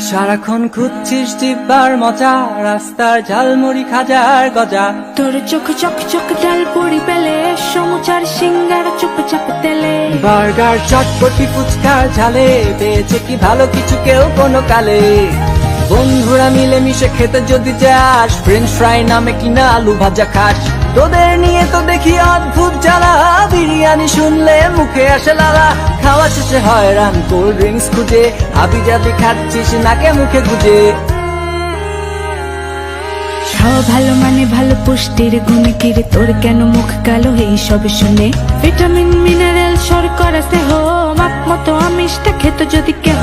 সারাক্ষণ খুঁজছিস জিব্বার মজা, রাস্তার ঝালমুড়ি খাজার গজা। তোর চোখ চক চক ডাল পড়ি পেলে, সমুচার সিঙ্গার চুপ চাপ তেলে। বার্গার চটপটি ফুচকার ঝালে, পেয়েছে কি ভালো কিছু কেউ কোনো কালে। বন্ধুরা মিলে মিশে খেতে যদি যাস, ফ্রেঞ্চ ফ্রাই নামে কিনা আলু ভাজা খাস। তোদের নিয়ে তো দেখি অদ্ভুত জ্বালা, বিরিয়ানি শুনলে মুখে আসে লালা। খাওয়া শেষে হয়রান কোল্ড ড্রিঙ্কস খুঁজে, হাবি জাবি খাচ্ছিস নাকে মুখে গুজে। খাওয়া ভালো মানে ভালো, পুষ্টির গুণে কিরে তোর কেন মুখ কালো এই সব শুনে। ভিটামিন মিনারেল শর্করা দেহ, মাপ মতো আমিষটা খেত যদি কেহ।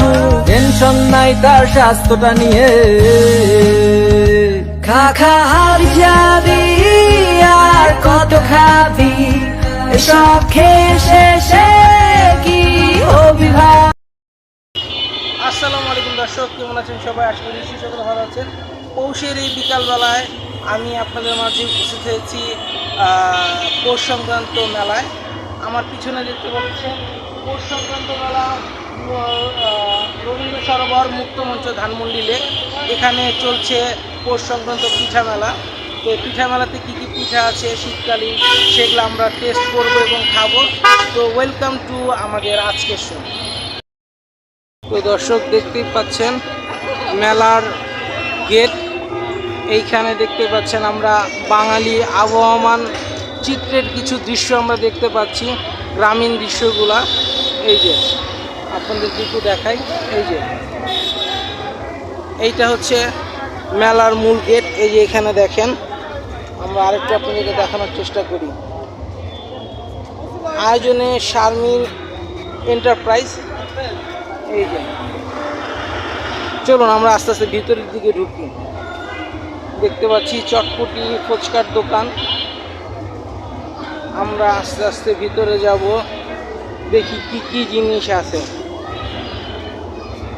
টেনশন নাই তার স্বাস্থ্যটা নিয়ে, খা খা হারি যাবি আর কত খাবি, এসব খেয়ে শেষে কি হবি ভাই। আসসালামু আলাইকুম দর্শক, কেমন আছেন সবাই? আশা করি সকলে ভালো আছেন। পৌষের এই বিকালবেলায় আমি আপনাদের মাঝে উপস্থিত হয়েছি পৌষ সংক্রান্ত মেলায়। আমার পিছনে দেখতে পাচ্ছেন পৌষ সংক্রান্ত মেলা, রবীন্দ্র সরোবর মুক্তমঞ্চ ধানমন্ডি লেক। এখানে চলছে পৌষ সংক্রান্ত পিঠা মেলা। তো পিঠা মেলাতে কী কী পিঠা আছে শীতকালীন, সেগুলো আমরা টেস্ট করব এবং খাবো। তো ওয়েলকাম টু আমাদের আজকের শো। তো দর্শক দেখতেই পাচ্ছেন মেলার গেট। এইখানে দেখতে পাচ্ছেন আমরা বাঙালি আবহমান চিত্রের কিছু দৃশ্য আমরা দেখতে পাচ্ছি, গ্রামীণ দৃশ্যগুলা। এই যে আপনাদের একটু দেখাই, এই যে এইটা হচ্ছে মেলার মূল গেট। এই যে এখানে দেখেন, আমরা আরেকটু আপনাদেরকে দেখানোর চেষ্টা করি। আয়োজনে শারমিন এন্টারপ্রাইজ। এই যে চলুন আমরা আস্তে আস্তে ভিতরের দিকে ঢুকি। দেখতে পাচ্ছি চটপটি ফুচকার দোকান। আমরা আস্তে আস্তে ভিতরে যাব, দেখি কি কি জিনিস আছে।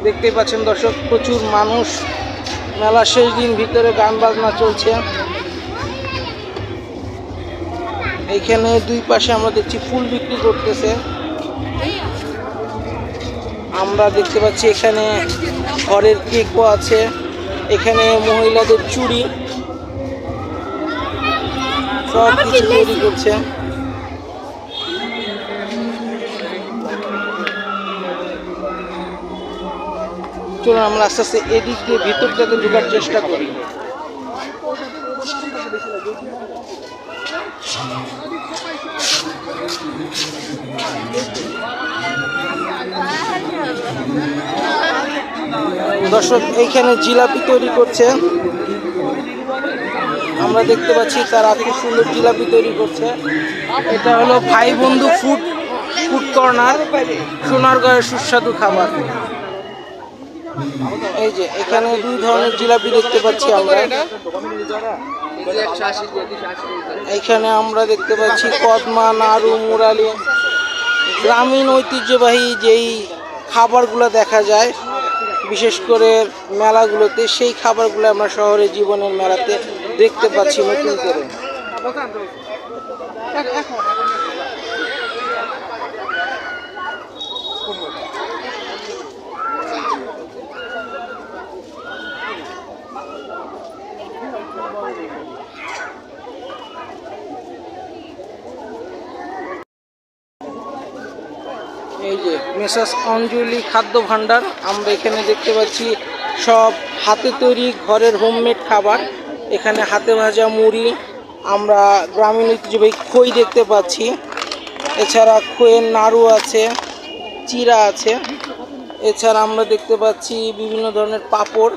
দেখতে পাচ্ছেন দর্শক, প্রচুর মানুষ। মেলা শেষ দিন, ভিতরে গান বাজনা চলছে। এইখানে দুই পাশে আমরা দেখছি ফুল বিক্রি করতেছে। আমরা দেখতে পাচ্ছি এখানে ঘরের কেকও আছে, এখানে মহিলাদের চুড়ি সব কিছু তৈরি করছে। চলুন আমরা আস্তে আস্তে এদিক দিয়ে ভিতরটাতে ঢোকার চেষ্টা করি। দর্শক এইখানে জিলাপি তৈরি করছে, আমরা দেখতে পাচ্ছি তারা খুব সুন্দর জিলাপি তৈরি করছে। এটা হলো ভাই বন্ধু ফুড কর্নার, সোনারগাঁয়ের সুস্বাদু খাবার। এই যে এখানে দুই ধরনের জিলাপি দেখতে পাচ্ছি আমরা। এখানে আমরা দেখতে পাচ্ছি কদমা, নাড়ু, মুরালি, গ্রামীণ ঐতিহ্যবাহী যেই খাবারগুলো দেখা যায় বিশেষ করে মেলাগুলোতে, সেই খাবারগুলো আমরা শহরের জীবনের মেলাতে দেখতে পাচ্ছি নতুন করে। এই যে মেসাস অঞ্জলি খাদ্য ভাণ্ডার, আমরা এখানে দেখতে পাচ্ছি সব হাতে তৈরি ঘরের হোমমেড খাবার। এখানে হাতে ভাজা মুড়ি, আমরা গ্রামীণ ঐতিহ্যবাহী খই দেখতে পাচ্ছি। এছাড়া খইয়ের নাড়ু আছে, চিড়া আছে। এছাড়া আমরা দেখতে পাচ্ছি বিভিন্ন ধরনের পাঁপড়।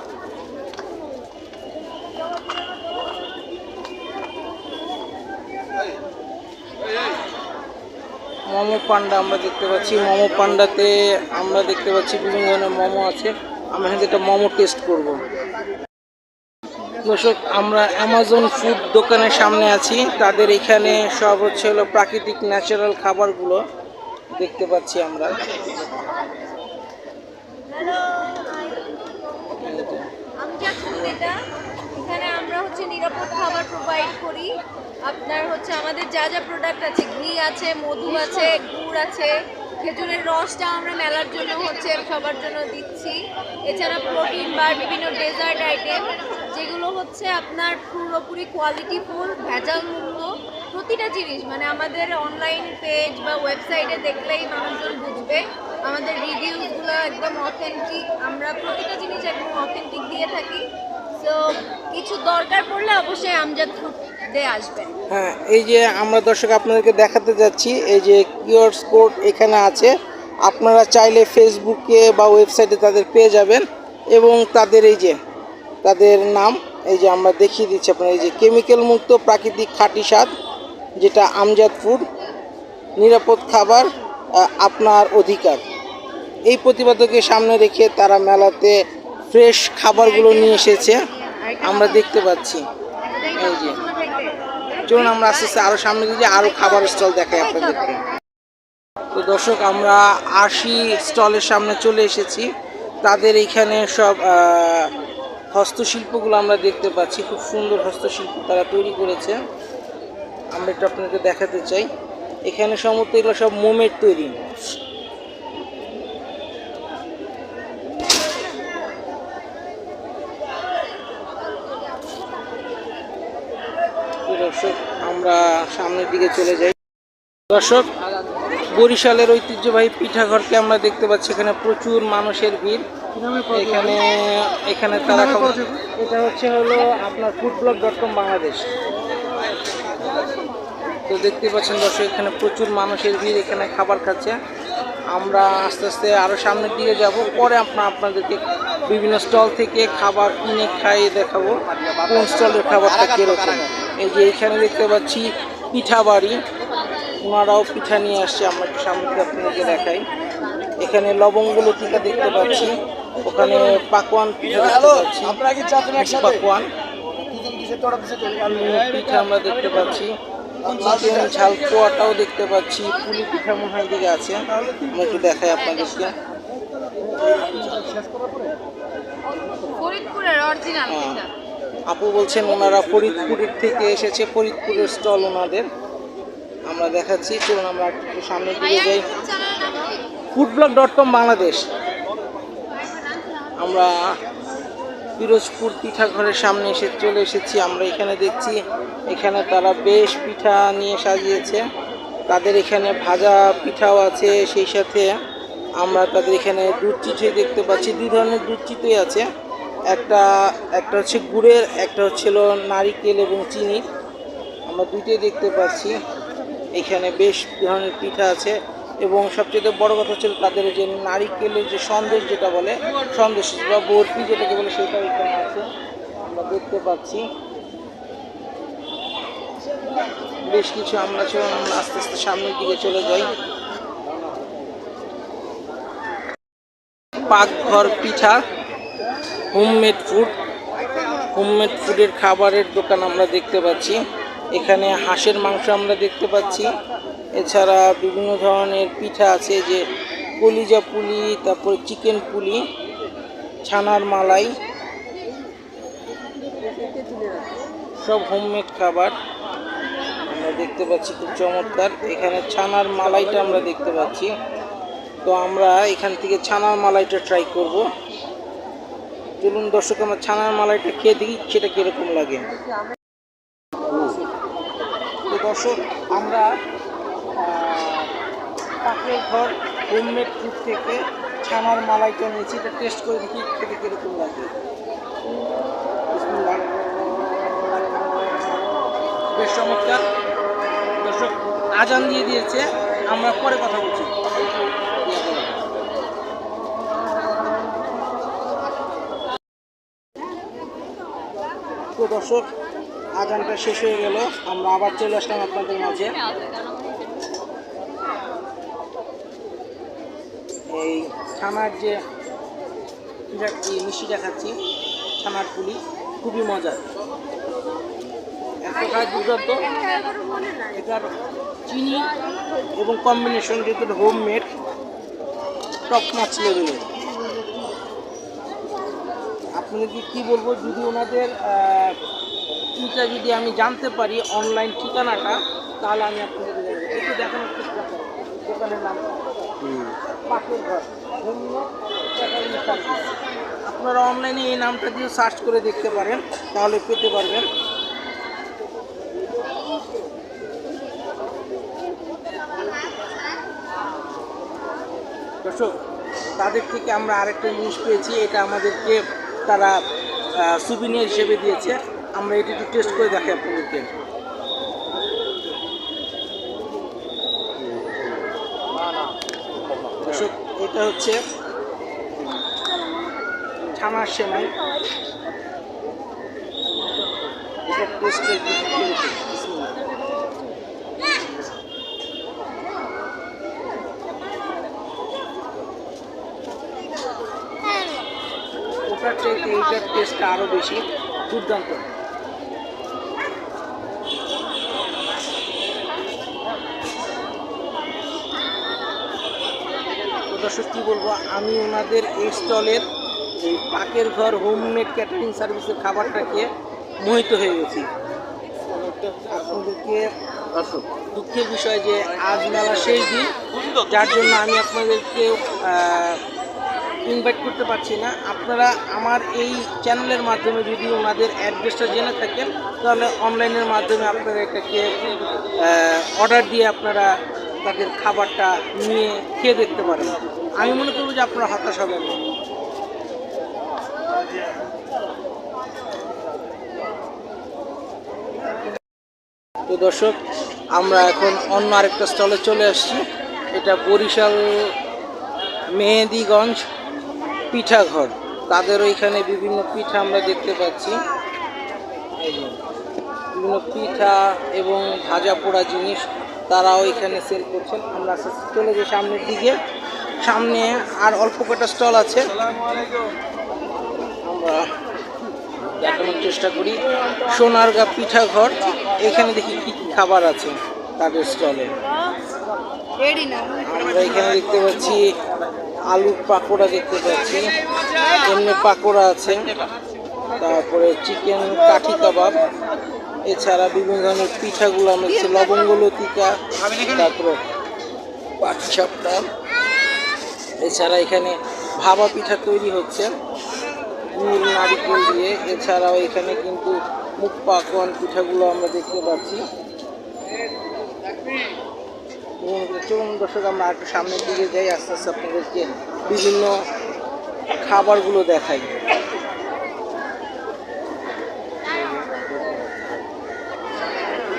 মোমো পান্ডা আমরা দেখতে পাচ্ছি, মোমো পান্ডাতে আমরা দেখতে পাচ্ছি বিভিন্ন ধরনের মোমো আছে। আমরা এখানে একটা মোমো টেস্ট করব। দর্শক আমরা অ্যামাজন ফুড দোকানের সামনে আছি, তাদের এখানে সব হচ্ছে হলো প্রাকৃতিক ন্যাচারাল খাবারগুলো দেখতে পাচ্ছি আমরা। এখানে আমরা হচ্ছে নিরাপদ খাবার প্রোভাইড করি। আপনার হচ্ছে আমাদের যা যা প্রোডাক্ট আছে, ঘি আছে, মধু আছে, গুড় আছে, খেজুরের রসটা আমরা মেলার জন্য হচ্ছে সবার জন্য দিচ্ছি। এছাড়া প্রোটিন বার, বিভিন্ন ডেজার্ট আইটেম যেগুলো হচ্ছে আপনার পুরোপুরি কোয়ালিটি ফুল, ভেজাল মুক্ত প্রতিটা জিনিস, মানে আমাদের অনলাইন পেজ বা ওয়েবসাইটে দেখলেই মানুষজন বুঝবে। আমাদের রিভিউসগুলো একদম অথেন্টিক, আমরা প্রতিটা জিনিস একদম অথেন্টিক দিয়ে থাকি। সো কিছু দরকার পড়লে অবশ্যই আমজাদ ফুড ডে আসবেন। হ্যাঁ, এই যে আমরা দর্শক আপনাদেরকে দেখাতে যাচ্ছি, এই যে কিউআর কোড এখানে আছে, আপনারা চাইলে ফেসবুকে বা ওয়েবসাইটে তাদের পেয়ে যাবেন এবং তাদের এই যে তাদের নাম এই যে আমরা দেখিয়ে দিচ্ছি আপনার, এই যে কেমিক্যাল মুক্ত প্রাকৃতিক খাঁটি স্বাদ, যেটা আমজাদ ফুড, নিরাপদ খাবার আপনার অধিকার। এই প্রতিপাদকে সামনে রেখে তারা মেলাতে ফ্রেশ খাবারগুলো নিয়ে এসেছে, আমরা দেখতে পাচ্ছি। এই যে চলুন আমরা আস্তে আস্তে আরও সামনে দিয়ে আরও খাবার স্টল দেখাই আপনাদেরকে। তো দর্শক, আমরা আশি স্টলের সামনে চলে এসেছি। তাদের এইখানে সব হস্তশিল্পগুলো আমরা দেখতে পাচ্ছি, খুব সুন্দর হস্তশিল্প তারা তৈরি করেছে। আমরা একটু আপনাদেরকে দেখাতে চাই, এখানে সমস্ত এগুলো সব মোমের তৈরি। দর্শক, আমরা সামনের দিকে চলে যাই। দর্শক, বরিশালের ঐতিহ্যবাহী পিঠাঘরকে আমরা দেখতে পাচ্ছি, এখানে প্রচুর মানুষের ভিড়। এখানে তারা এটা হলো আপনার foodblog.com বাংলাদেশ। তো দেখতে পাচ্ছেন দর্শক, এখানে প্রচুর মানুষের ভিড়, এখানে খাবার খাচ্ছে। আমরা আস্তে আস্তে আরও সামনের দিকে যাব, পরে আপনাদেরকে বিভিন্ন স্টল থেকে খাবার কিনে খাইয়ে দেখাবো কোন স্টলের খাবারটা কীরকম। এই যে এখানে দেখতে পাচ্ছি পিঠা বাড়ি, ওনারাও পিঠা নিয়ে আসছে, আমরা একটু সামনে থেকে আপনাদেরকে দেখাই। এখানে লবঙ্গ লতিকা দেখতে পাচ্ছি, ওখানে পাকোয়ান পিঠা দেখতে পাচ্ছি, পাকোয়ান পিঠা আমরা দেখতে পাচ্ছি, চিকেন ঝাল পোয়াটাও দেখতে পাচ্ছি, পুলি পিঠা মনে হয় দিকে আছে, আমরা একটু দেখাই আপনাদেরকে। আপু বলছেন ওনারা ফরিদপুরের থেকে এসেছে, ফরিদপুরের স্টল ওনাদের, আমরা দেখাচ্ছি। চলুন আমরা একটু সামনের দিকে যাই। foodblog.com বাংলাদেশ। আমরা পিরোজপুর পিঠাঘরের সামনে চলে এসেছি। আমরা এখানে দেখছি, এখানে তারা বেশ পিঠা নিয়ে সাজিয়েছে, তাদের এখানে ভাজা পিঠাও আছে, সেই সাথে আমরা তাদের এখানে দুধ চিতই দেখতে পাচ্ছি, দুই ধরনের দুধ চিতই আছে, একটা হচ্ছে গুড়ের, একটা হচ্ছিল নারিকেল এবং চিনির, আমরা দুইটাই দেখতে পাচ্ছি। এখানে বেশ ধরনের পিঠা আছে এবং সবচেয়ে বড় কথা হচ্ছে তাদের যে নারিকেলের যে সন্দেশ, যেটা বলে সন্দেশ বা বরফি যেটাকে বলে, সেটাও এখানে আছে, আমরা দেখতে পাচ্ছি বেশ কিছু। আমরা আস্তে আস্তে সামনের দিকে চলে যাই। পাকঘর পিঠা, হোমমেড ফুডের খাবারের দোকান আমরা দেখতে পাচ্ছি। এখানে হাঁসের মাংস আমরা দেখতে পাচ্ছি, এছাড়া বিভিন্ন ধরনের পিঠা আছে, যে কলিজা পুলি, তারপর চিকেন পুলি, ছানার মালাই, সব হোমমেড খাবার আমরা দেখতে পাচ্ছি, খুব চমৎকার। এখানে ছানার মালাইটা আমরা দেখতে পাচ্ছি, তো আমরা এখান থেকে ছানার মালাইটা ট্রাই করব। চলুন দর্শক, আমরা ছানার মালাইটা খেয়ে দেখি সেটা কীরকম লাগে। তো দর্শক, আমরা পাকের ঘর হোমমেড ফুড থেকে ছানার মালাইটা নিয়েছি, এটা টেস্ট করে দেখি খেতে কীরকম লাগে। বেশ চমৎকার। দর্শক, আজান দিয়ে দিয়েছে, আমরা পরে কথা বলছি। তো দর্শক, আজানটা শেষ হয়ে গেল, আমরা আবার চলে আসলাম আপনাদের মাঝে। এই ছানার যে মিষ্টিটা খাচ্ছি, ছানার পুলি, খুবই মজার, এত খায় দুর্দান্ত। এটার চিনি এবং কম্বিনেশন যেহেতু হোমমেড, টপ নাচ লেভেলের। আপনাদেরকে কী বলবো, যদি ওনাদের এটা যদি আমি জানতে পারি অনলাইন ঠিকানাটা, তাহলে আমি আপনাদের একটু দেখানোর চেষ্টা করব দোকানের নাম। পাকের ঘর হোমমেড ক্যাটারিং সার্ভিস। আপনারা অনলাইনে এই নামটা দিয়ে সার্চ করে দেখতে পারেন, তাহলে পেতে পারবেন। দর্শক, তাদের থেকে আমরা আরেকটা জিনিস পেয়েছি, এটা আমাদেরকে তারা সুভিনিয়ার হিসেবে দিয়েছে। আমরা এটি একটু টেস্ট করে দেখাই আপনাদেরকে। দর্শক, এটা হচ্ছে ছানার সেমাই। এটা টেস্ট ওটার চাইতে এইটার টেস্টটা আরও বেশি দুর্দান্ত। দর্শক, কী বলবো, আমি ওনাদের এই স্টলের এই পাকের ঘর হোমমেড ক্যাটারিং সার্ভিসের খাবারটাকে মোহিত হয়ে গেছি। আপনাদেরকে দুঃখের বিষয় যে আজ মেলা শেষ দিন, যার জন্য আমি আপনাদেরকে ইনভাইট করতে পারছি না। আপনারা আমার এই চ্যানেলের মাধ্যমে যদি ওনাদের অ্যাড্রেসটা জেনে থাকেন, তাহলে অনলাইনের মাধ্যমে আপনারা এটাকে অর্ডার দিয়ে আপনারা তাদের খাবারটা নিয়ে খেয়ে দেখতে পারেন। আমি মনে করব যে আপনারা হতাশ হবেন না। তো দর্শক, আমরা এখন অন্য আরেকটা স্টলে চলে আসছি। এটা বরিশাল মেহেদিগঞ্জ পিঠাঘর। তাদের ওইখানে বিভিন্ন পিঠা আমরা দেখতে পাচ্ছি, বিভিন্ন পিঠা এবং ভাজা পোড়া জিনিস তারা ওইখানে সেল করছেন। আমরা চলে যাই সামনের দিকে। সামনে আর অল্প কটা স্টল আছে, আমরা দেখানোর চেষ্টা করি। সোনারগাঁ পিঠাঘর, এখানে দেখি কী কী খাবার আছে তাদের স্টলে। আমরা এখানে দেখতে পাচ্ছি আলুর পাকোড়া দেখতে পাচ্ছি, এমনি পাকোড়া আছে, তারপরে চিকেন কাঠি কাবাব, এছাড়া বিভিন্ন ধরনের পিঠাগুলো আমরা দেখছি, লবঙ্গ লতিকা, তারপরে পাটসাপটা। এছাড়া এখানে ভাপা পিঠা তৈরি হচ্ছে নীল নারিকেল দিয়ে। এছাড়াও এখানে কিন্তু মুখ পাকন পিঠাগুলো আমরা দেখতে পাচ্ছি। চলুন দর্শক, আমরা একটু সামনের দিকে যাই, আস্তে আস্তে আপনাদেরকে বিভিন্ন খাবারগুলো দেখাই।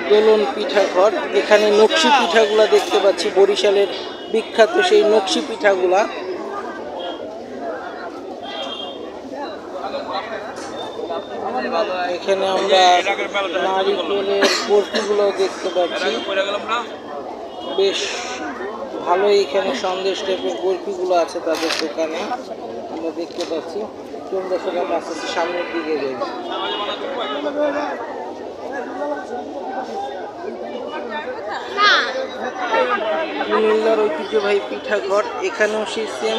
দোলন পিঠাঘর, এখানে নকশি পিঠাগুলা দেখতে পাচ্ছি, বরিশালের বিখ্যাত সেই নকশি পিঠাগুলা। এখানে আমরা নারিকেলের বরফিগুলো দেখতে পাচ্ছি, বেশ ভালোই এখানে সন্দেশ টাইপের বরফিগুলো আছে তাদের দোকানে আমরা দেখতে পাচ্ছি। কোন দর্শক, আমরা আস্তে আস্তে সামনের দিকে যাই। কুমিল্লার ঐতিহ্যবাহী পিঠাঘর, এখানেও সেই সেম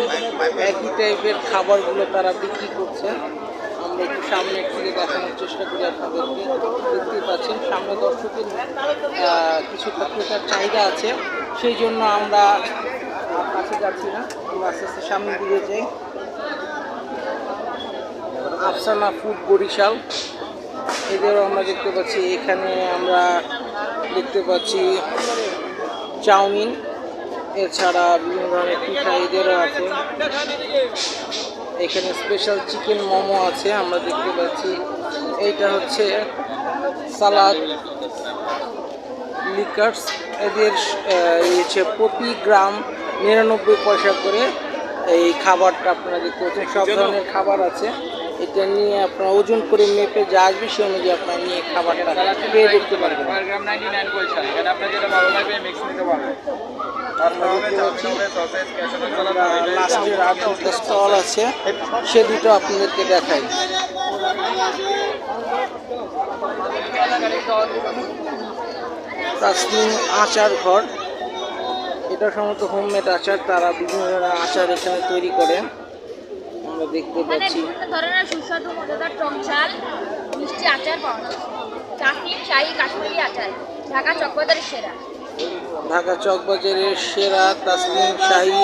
একই টাইপের খাবারগুলো তারা বিক্রি করছে। আমরা একটু সামনের দিকে দেখানোর চেষ্টা করি আপনাদেরকে। দেখতেই পাচ্ছেন সামনে দর্শকের কিছু ক্রেতার চাহিদা আছে, সেই জন্য আমরা কাছে যাচ্ছি না, আমরা আস্তে আস্তে সামনের দিকে যাই। আফসানা ফুড বরিশাল, এদেরও আমরা দেখতে পাচ্ছি। এখানে আমরা দেখতে পাচ্ছি চাউমিন, এছাড়া বিভিন্ন ধরনের পিঠা এদেরও আছে। এখানে স্পেশাল চিকেন মোমো আছে আমরা দেখতে পাচ্ছি। এইটা হচ্ছে সালাদ লিকার্স, এদের হচ্ছে প্রতি গ্রাম 99 পয়সা করে এই খাবারটা আপনারা দেখতে পাচ্ছেন। সব ধরনের খাবার আছে, এটা নিয়ে আপনারা ওজন করে মেপে যা আসবে সে অনুযায়ী আপনারা নিয়ে খাবারটা খেয়ে দেখতে পারবেন। লাস্টের আর দুটো স্টল আছে, সে দুটো আপনাদেরকে দেখাই। তাসনিম আচার ঘর, এটা সম্ভবত হোমমেড আচার, তারা বিভিন্ন ধরনের আচার এখানে তৈরি করে আমরা দেখতে পাচ্ছি। বিভিন্ন ধরনের সুস্বাদু মজাদার টক ঝাল মিষ্টি আচার পাওয়া যায়। চাটনি, শাহী, কাশ্মীরি আচার ঢাকা চকবাজারের সেরা। ঢাকা চকবাজারের সেরা তাসলিম শাহী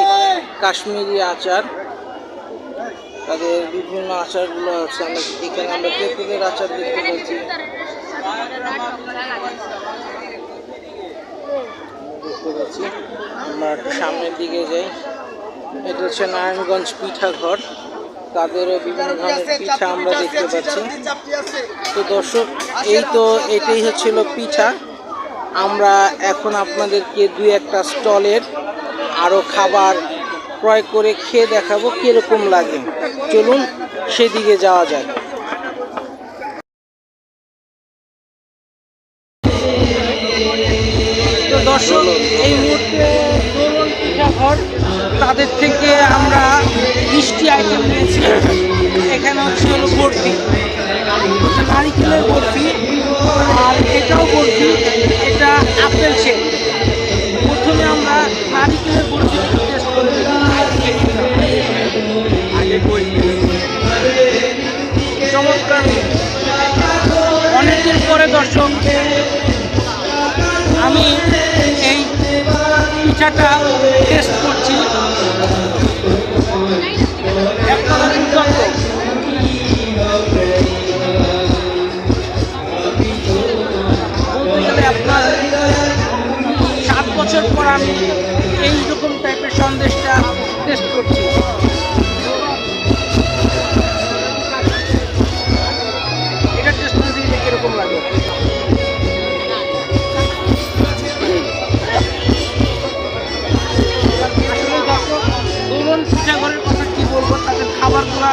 কাশ্মীরি আচার। তাদের বিভিন্ন আচারগুলো আছে, এখানে আমরা তেঁতুলের আচার দেখতে পাচ্ছি। আমরা একটু সামনের দিকে যাই। এটা হচ্ছে নারায়ণগঞ্জ পিঠা ঘর, তাদেরও বিভিন্ন ধরনের পিঠা আমরা দেখতে পাচ্ছি। তো দর্শক, এটাই হচ্ছিল পিঠা। আমরা এখন আপনাদেরকে দুই একটা স্টলের আরও খাবার ক্রয় করে খেয়ে দেখাবো কীরকম লাগে। চলুন সেদিকে যাওয়া যায়। তো দর্শক, এই মুহূর্তে দোলন পিঠা ঘর, তাদের থেকে আমরা মিষ্টি আইটেম নিয়েছি। এখানে হচ্ছে হলো বরফি, নারিকেলের বরফি, আর এটাও বরফি, এটা আপেল শেক। প্রথমে আমরা নারিকেলের বরফি টেস্ট করে চমৎকার। অনেকদিন পরে দর্শক আমি এই পিঠাটা টেস্ট করছি, একদম দুর্দান্ত। বলতে গেলে আপনার 7 বছর পর আমি এইরকম টাইপের সন্দেশটা টেস্ট করছি। এটা টেস্ট করে দিলে কিরকম লাগে। দোলন পিঠাঘরের কথা কি বলবো, তাদের খাবারগুলো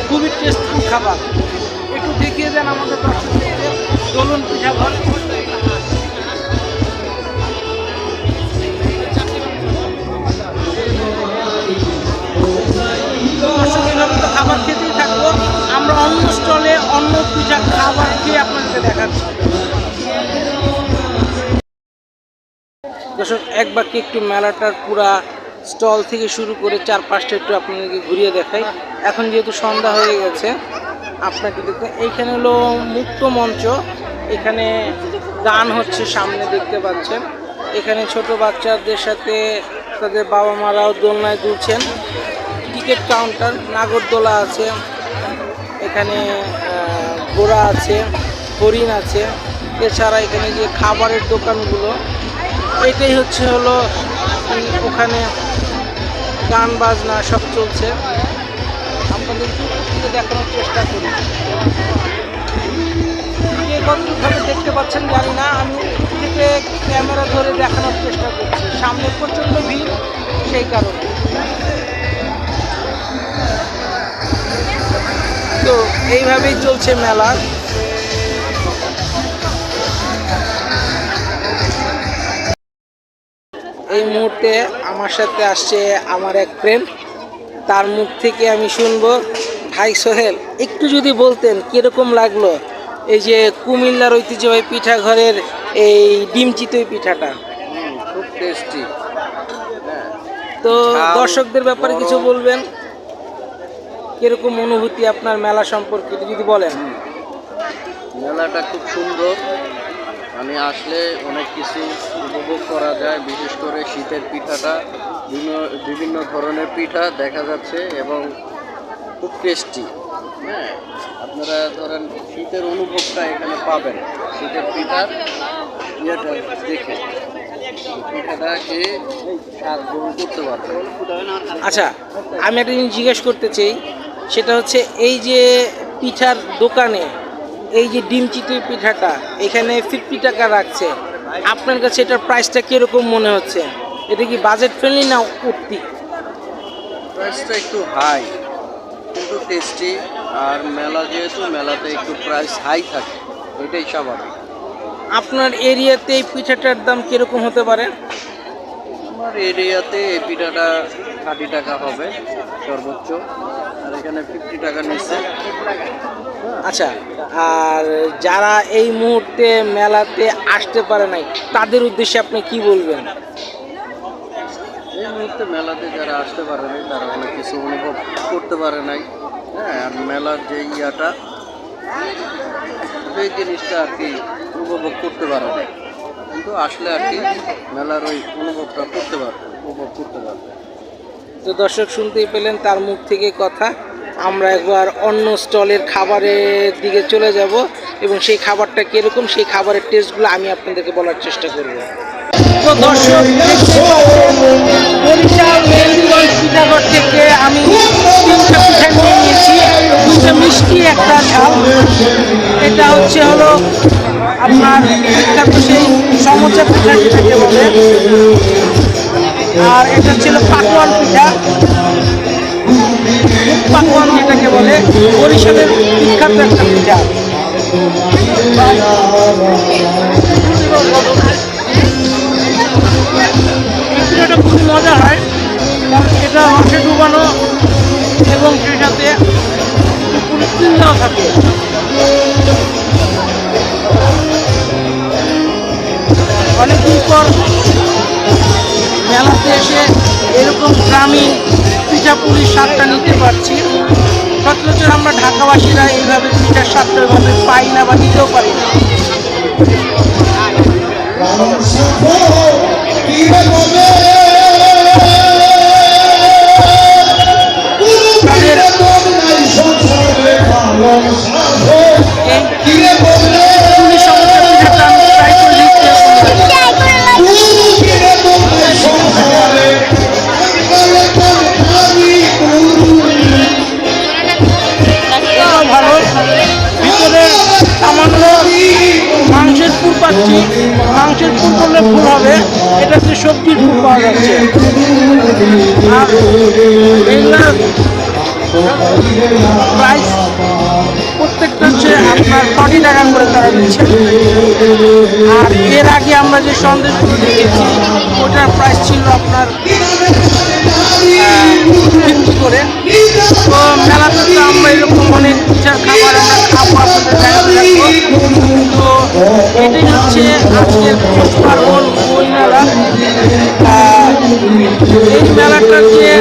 খুবই টেস্টফুল খাবার। একটু দেখিয়ে দেন আমাদের দর্শকদের দোলন পিঠাঘর। দর্শক, এইভাবে তো খাবার খেতেই থাকবো। আমরা অন্য স্টলে অন্য পিঠা খাবার খেয়ে আপনাদেরকে দেখাচ্ছি। দর্শক, এক বাক্যে একটু মেলাটার পুরা স্টল থেকে শুরু করে 4-5টা একটু আপনাদেরকে ঘুরিয়ে দেখাই। এখন যেহেতু সন্ধ্যা হয়ে গেছে, আপনাকে দেখতে এইখানে হলো মুক্ত মঞ্চ। এখানে গান হচ্ছে, সামনে দেখতে পাচ্ছেন। এখানে ছোট বাচ্চাদের সাথে তাদের বাবা মারাও দোলনায় দুলছেন। টিকিট কাউন্টার, নাগরদোলা আছে, এখানে ঘোড়া আছে, হরিণ আছে। এছাড়া এখানে যে খাবারের দোকানগুলো, এটাই হচ্ছে হলো ওখানে গান বাজনা সব চলছে। আপনাদের থেকে দেখানোর চেষ্টা করি। কে কতভাবে দেখতে পাচ্ছেন জানি না, আমি থেকে ক্যামেরা ধরে দেখানোর চেষ্টা করছি। সামনে প্রচণ্ড ভিড়, সেই কারণে। তো এইভাবেই চলছে মেলা। এই মুহূর্তে আমার সাথে আসছে আমার এক ফ্রেন্ড, তার মুখ থেকে আমি শুনবো। ভাই সোহেল, একটু যদি বলতেন কিরকম লাগলো এই যে কুমিল্লার ঐতিহ্যবাহী পিঠা ঘরের এই ডিম চিতই পিঠাটা? খুব টেস্টি। তো দর্শকদের ব্যাপারে কিছু বলবেন, কিরকম অনুভূতি আপনার মেলা সম্পর্কে যদি বলেন। মেলাটা খুব সুন্দর, আমি আসলে অনেক কিছু উপভোগ করা যায়। বিশেষ করে শীতের পিঠাটা, বিভিন্ন ধরনের পিঠা দেখা যাচ্ছে এবং খুব টেস্টি। হ্যাঁ, আপনারা ধরেন শীতের অনুভবটা এখানে পাবেন, শীতের পিঠার ইয়েটা দেখে পিঠাটা খেয়ে স্বাদ গ্রহণ করতে পারবেন। আচ্ছা, আমি একটা জিনিস জিজ্ঞেস করতে চাই, সেটা হচ্ছে এই যে পিঠার দোকানে এই যে ডিম চিতই পিঠাটা এখানে 50 টাকা রাখছে, আপনার কাছে এটার প্রাইসটা কীরকম মনে হচ্ছে? এটা কি বাজেট ফ্রেন্ডলি না উঠতি? প্রাইসটা একটু হাই কিন্তু টেস্টি। আর মেলা যেহেতু, মেলাতে একটু প্রাইস হাই থাকে, এটাই স্বাভাবিক। আপনার এরিয়াতে এই পিঠাটার দাম কীরকম হতে পারে? আমার এরিয়াতে এই পিঠাটা 30 টাকা হবে সর্বোচ্চ, আর এখানে 50 টাকা নিচ্ছে। আচ্ছা, আর যারা এই মুহূর্তে মেলাতে আসতে পারে নাই, তাদের উদ্দেশ্যে আপনি কি বলবেন? এই মুহূর্তে মেলাতে যারা আসতে পারে নাই, তারা অনেক কিছু অনুভব করতে পারে নাই। হ্যাঁ, আর মেলার যে ইয়াটা, সেই জিনিসটা আর কি উপভোগ করতে পারে নাই। কিন্তু আসলে আর কি মেলার ওই অনুভবটা উপভোগ করতে পারবে। তো দর্শক শুনতেই পেলেন তার মুখ থেকে কথা। আমরা একবার অন্য স্টলের খাবারের দিকে চলে যাব এবং সেই খাবারটা কীরকম সেই খাবারের টেস্টগুলো আমি আপনাদেরকে বলার চেষ্টা করব। তো দর্শক বরিশাল মেহেন্দিগঞ্জ পিঠাঘর থেকে আমি 3টা পিঠা নিয়ে নিয়েছি, 2টা মিষ্টি, একটা ঝাল। এটা হলো আপনার বিখ্যাত সেই সমুচা পিঠা যেটাকে বলে, আর এটা ছিল পাকোয়ান পিঠা, পাকোয়ান যেটাকে বলে, বরিশালের বিখ্যাত একটা পিঠা। এই পিঠাটা খুবই মজা হয়, কারণ এটা রসে ডুবানো এবং সেই সাথে পুরো দেওয়া থাকে। অনেকদিন পর মেলাতে এসে এরকম গ্রামী পিঠাপুলির স্বাদটা নিতে পারছি। সচরাচর আমরা ঢাকাবাসীরা এইভাবে পিঠার স্বাদটা ওইভাবে পাই না বা নিতেও পারি না। তাদের এই পুলি সমস্যা পিঠাটা আমি ট্রাই করে দেখতে ভালো। ভিতরে সামান্য মাংসের পুর পাচ্ছি, মাংসের পুর করলে ভুল হবে, এটাতে সবজির পুর পাওয়া যাচ্ছে। আর এগুলার প্রাইস প্রত্যেকটা হচ্ছে আপনার 40 টাকা করে তারা দিচ্ছে। আর এর আগে আমরা যে সন্দেশগুলো দেখেছি ওটার প্রাইস ছিল আপনার 50 করে। তো মেলাতে তো আমরা এরকম অনেক পিঠার খাবার আমরা খাবো, আপনাদের দেখাতে থাকবো। তো এটাই হচ্ছে আজকের পৌষ পার্বণ বই মেলা। এই মেলাটার যে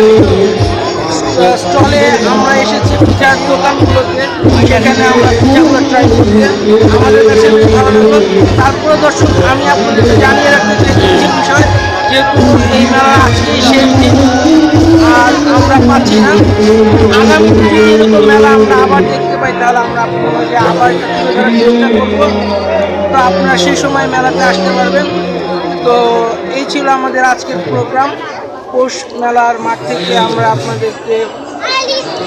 স্টলে আমরা এসেছি পিঠার দোকানগুলোতে, সেখানে আমরা পিঠাগুলো ট্রাই করতে আমাদের কাছে বেশ ভালো লাগলো। তারপরে দর্শক আমি আপনাদেরকে জানিয়ে রাখতে চাই যে বিষয়, যেহেতু এই মেলা আজকেই শেষ দিন আর আমরা পাচ্ছি না, আগামী দিনে এরকম মেলা আমরা আবার দেখতে পাই তাহলে আমরা আপনাদেরকে আবার এটা তুলে ধরার চেষ্টা করবো। তো আপনারা সেই সময় মেলাতে আসতে পারবেন। তো এই ছিল আমাদের আজকের প্রোগ্রাম। পৌষ মেলার মাঠ থেকে আমরা আপনাদেরকে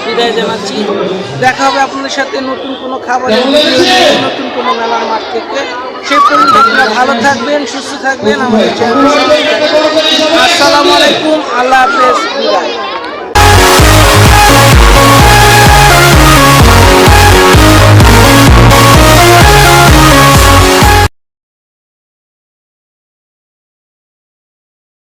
বিদায় জানাচ্ছি। দেখা হবে আপনাদের সাথে নতুন কোনো খাবারের নতুন কোনো মেলার মাঠ থেকে। সেই পর্যন্ত আপনারা ভালো থাকবেন, সুস্থ থাকবেন, আমাদের চ্যানেল। আসসালামু আলাইকুম, আল্লাহ হাফেজ, বিদায়।